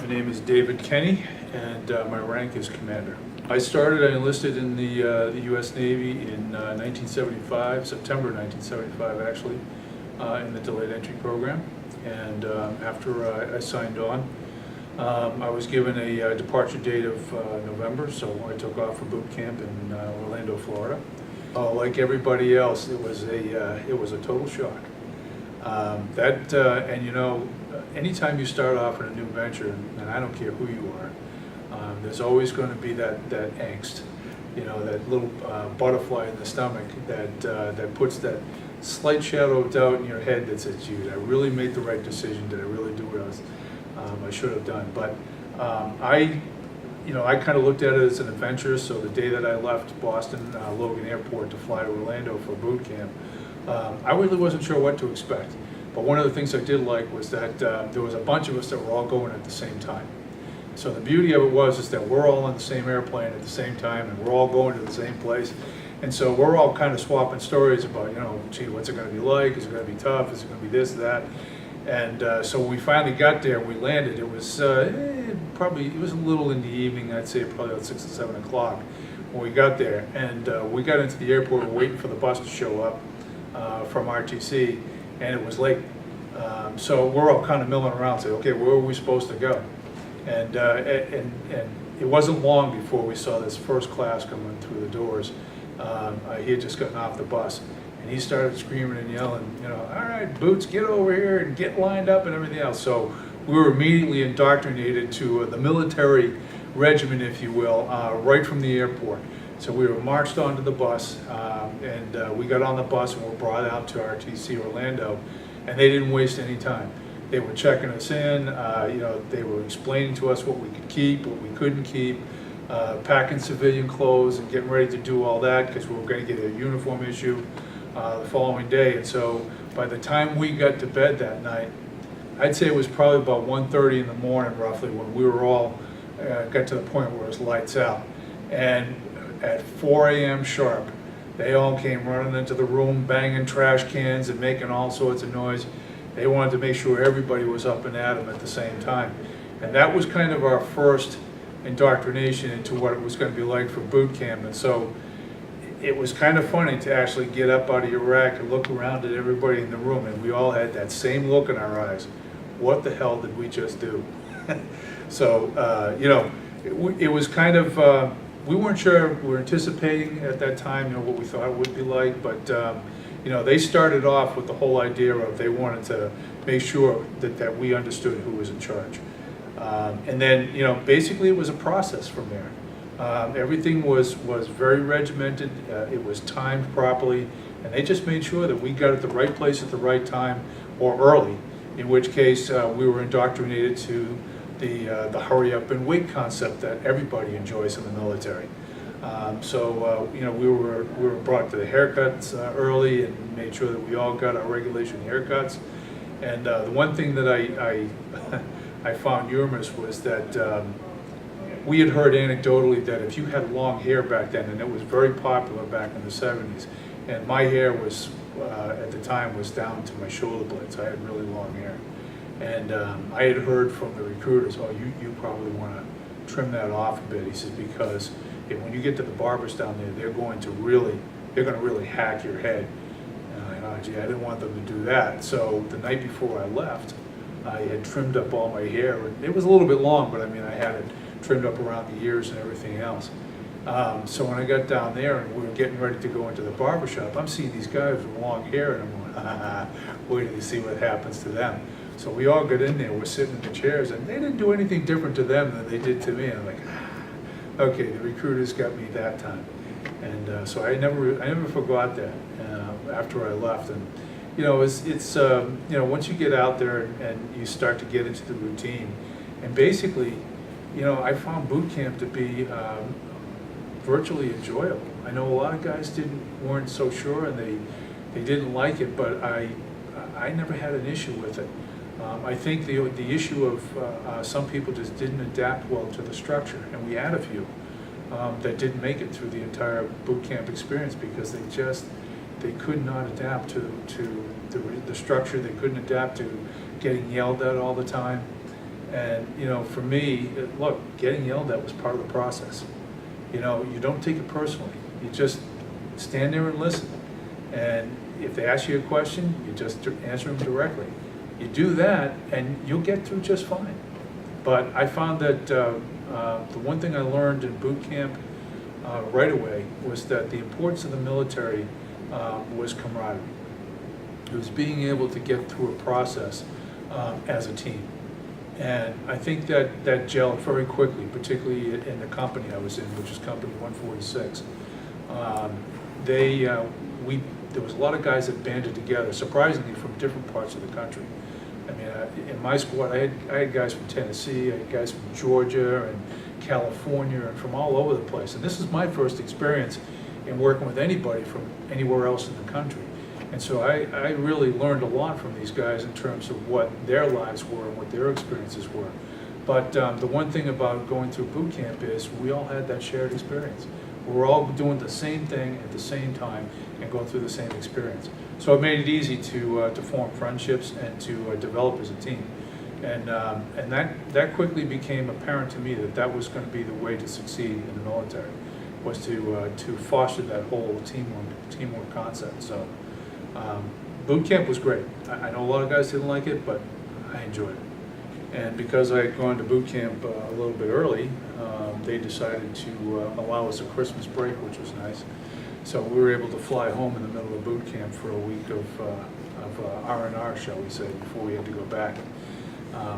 My name is David Kenney, and my rank is commander. I enlisted in the U.S. Navy in 1975, September 1975 actually, in the delayed entry program. And after I signed on, I was given a departure date of November, so I took off for boot camp in Orlando, Florida. Like everybody else, it was a total shock. And you know, anytime you start off in a new venture, and I don't care who you are, there's always going to be that angst, you know, that little butterfly in the stomach that puts that slight shadow of doubt in your head that says, "Gee, did I really make the right decision? Did I really do what I should have done?" But I kind of looked at it as an adventure. So the day that I left Boston Logan Airport to fly to Orlando for boot camp, I really wasn't sure what to expect. But one of the things I did like was that there was a bunch of us that were all going at the same time. So the beauty of it is that we're all on the same airplane at the same time, and we're all going to the same place. And so we're all kind of swapping stories about, you know, gee, what's it going to be like? Is it going to be tough? Is it going to be this, that? And so when we finally got there, we landed. It was it was a little in the evening. I'd say probably about 6 or 7 o'clock when we got there. And we got into the airport, waiting for the bus to show up from RTC, and it was late. So we're all kind of milling around, saying, okay, where are we supposed to go? And it wasn't long before we saw this first class coming through the doors. He had just gotten off the bus, and he started screaming and yelling, you know, all right, Boots, get over here and get lined up and everything else. So we were immediately indoctrinated to the military regimen, if you will, right from the airport. So we were marched onto the bus, and we got on the bus and were brought out to RTC Orlando, and they didn't waste any time. They were checking us in, you know, they were explaining to us what we could keep, what we couldn't keep, packing civilian clothes and getting ready to do all that because we were going to get a uniform issue the following day. And so by the time we got to bed that night, I'd say it was probably about 1:30 in the morning roughly when we were all got to the point where it was lights out. And at 4 a.m. sharp, they all came running into the room, banging trash cans and making all sorts of noise. They wanted to make sure everybody was up and at them at the same time. And that was kind of our first indoctrination into what it was going to be like for boot camp. And so it was kind of funny to actually get up out of your rack and look around at everybody in the room, and we all had that same look in our eyes. What the hell did we just do? So, you know, it was kind of, we weren't sure, we were anticipating at that time, you know, what we thought it would be like, but, you know, they started off with the whole idea of they wanted to make sure that we understood who was in charge. And then, you know, basically it was a process from there. Everything was very regimented, it was timed properly, and they just made sure that we got at the right place at the right time or early, in which case we were indoctrinated to the hurry up and wait concept that everybody enjoys in the military. So you know, we were brought to the haircuts early and made sure that we all got our regulation haircuts. And the one thing that I found humorous was that we had heard anecdotally that if you had long hair back then, and it was very popular back in the 70s, and my hair was at the time was down to my shoulder blades. I had really long hair. And I had heard from the recruiters, oh, you probably want to trim that off a bit. He says, because when you get to the barbers down there, they're going to really hack your head. And gee, I didn't want them to do that. So the night before I left, I had trimmed up all my hair. It was a little bit long, but I mean, I had it trimmed up around the ears and everything else. So when I got down there and we were getting ready to go into the barber shop, I'm seeing these guys with long hair, and I'm going, wait till you see what happens to them. So we all got in there, we're sitting in the chairs, and they didn't do anything different to them than they did to me. I'm like, okay, the recruiters got me that time. And so I never forgot that after I left. And you know, it's you know, once you get out there and you start to get into the routine, and basically, you know, I found boot camp to be virtually enjoyable. I know a lot of guys weren't so sure, and they didn't like it, but I never had an issue with it. I think the issue of some people just didn't adapt well to the structure, and we had a few that didn't make it through the entire boot camp experience because they could not adapt to the structure. They couldn't adapt to getting yelled at all the time. And, you know, for me, look, getting yelled at was part of the process. You know, you don't take it personally. You just stand there and listen. And if they ask you a question, you just answer them directly. You do that, and you'll get through just fine. But I found that the one thing I learned in boot camp right away was that the importance of the military was camaraderie. It was being able to get through a process as a team. And I think that gelled very quickly, particularly in the company I was in, which is Company 146. There was a lot of guys that banded together, surprisingly from different parts of the country. I mean, in my squad, I had guys from Tennessee, I had guys from Georgia and California, and from all over the place. And this is my first experience in working with anybody from anywhere else in the country. And so I really learned a lot from these guys in terms of what their lives were and what their experiences were. But the one thing about going through boot camp is we all had that shared experience. We were all doing the same thing at the same time and going through the same experience. So it made it easy to form friendships and to develop as a team. And that quickly became apparent to me that was going to be the way to succeed in the military, was to foster that whole teamwork concept. So boot camp was great. I know a lot of guys didn't like it, but I enjoyed it. And because I had gone to boot camp a little bit early, they decided to allow us a Christmas break, which was nice. So we were able to fly home in the middle of boot camp for a week of R&R, shall we say, before we had to go back.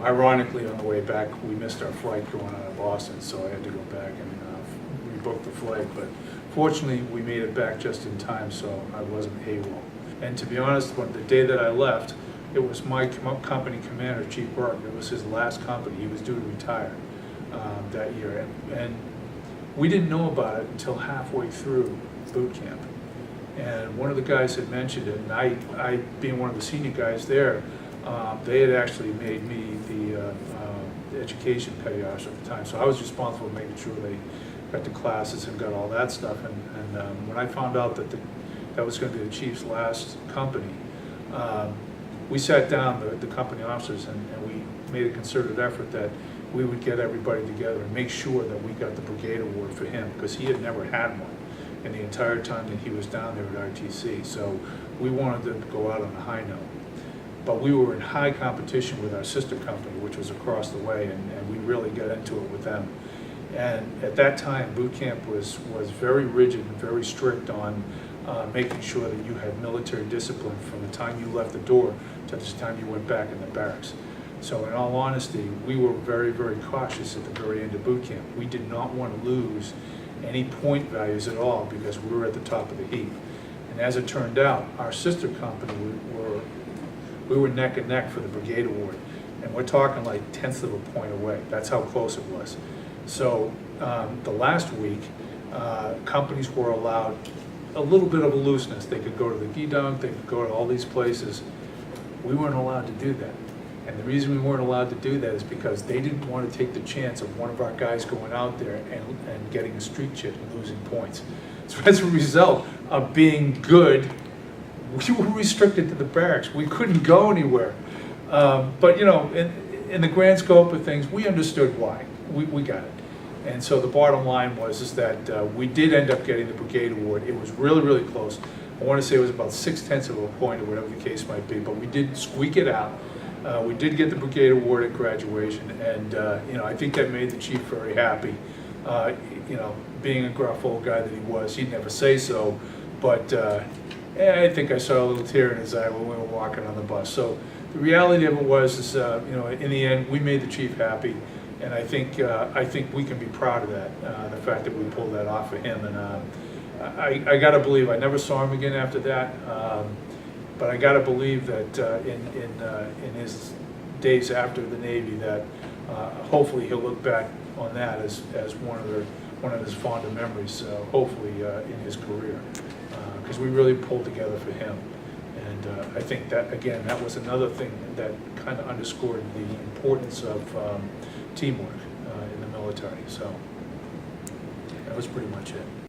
Ironically, on the way back, we missed our flight going out of Boston, so I had to go back and rebook the flight. But fortunately, we made it back just in time, so I wasn't AWOL. And to be honest, the day that I left, it was my company commander, Chief Burke. It was his last company. He was due to retire that year. And we didn't know about it until halfway through boot camp. And one of the guys had mentioned it, and I being one of the senior guys there, they had actually made me the education petty officer at the time. So I was responsible for making sure they got the classes and got all that stuff. And when I found out that that was going to be the chief's last company, we sat down, the company officers, and we made a concerted effort that we would get everybody together and make sure that we got the brigade award for him, because he had never had one in the entire time that he was down there at RTC. So we wanted to go out on a high note. But we were in high competition with our sister company, which was across the way, and we really got into it with them. And at that time, boot camp was very rigid and very strict on making sure that you had military discipline from the time you left the door to the time you went back in the barracks. So in all honesty, we were very, very cautious at the very end of boot camp. We did not want to lose any point values at all because we were at the top of the heap. And as it turned out, our sister company, we were neck and neck for the brigade award. And we're talking like tenths of a point away. That's how close it was. So the last week, companies were allowed a little bit of a looseness. They could go to the Gidunk, they could go to all these places. We weren't allowed to do that. And the reason we weren't allowed to do that is because they didn't want to take the chance of one of our guys going out there and getting a street chit and losing points. So as a result of being good, we were restricted to the barracks. We couldn't go anywhere. But you know, in the grand scope of things, we understood why. We got it. And so the bottom line was that we did end up getting the brigade award. It was really, really close. I want to say it was about 0.6 of a point or whatever the case might be, but we did squeak it out. We did get the brigade award at graduation, and you know, I think that made the chief very happy. You know, being a gruff old guy that he was, he'd never say so, but I think I saw a little tear in his eye when we were walking on the bus. So the reality of it was, you know, in the end, we made the chief happy, and I think we can be proud of that, the fact that we pulled that off for him. And I got to believe, I never saw him again after that. But I got to believe that in his days after the Navy, that hopefully he'll look back on that as one of his fonder memories. Hopefully in his career, because we really pulled together for him. And I think that again, that was another thing that kind of underscored the importance of teamwork in the military. So that was pretty much it.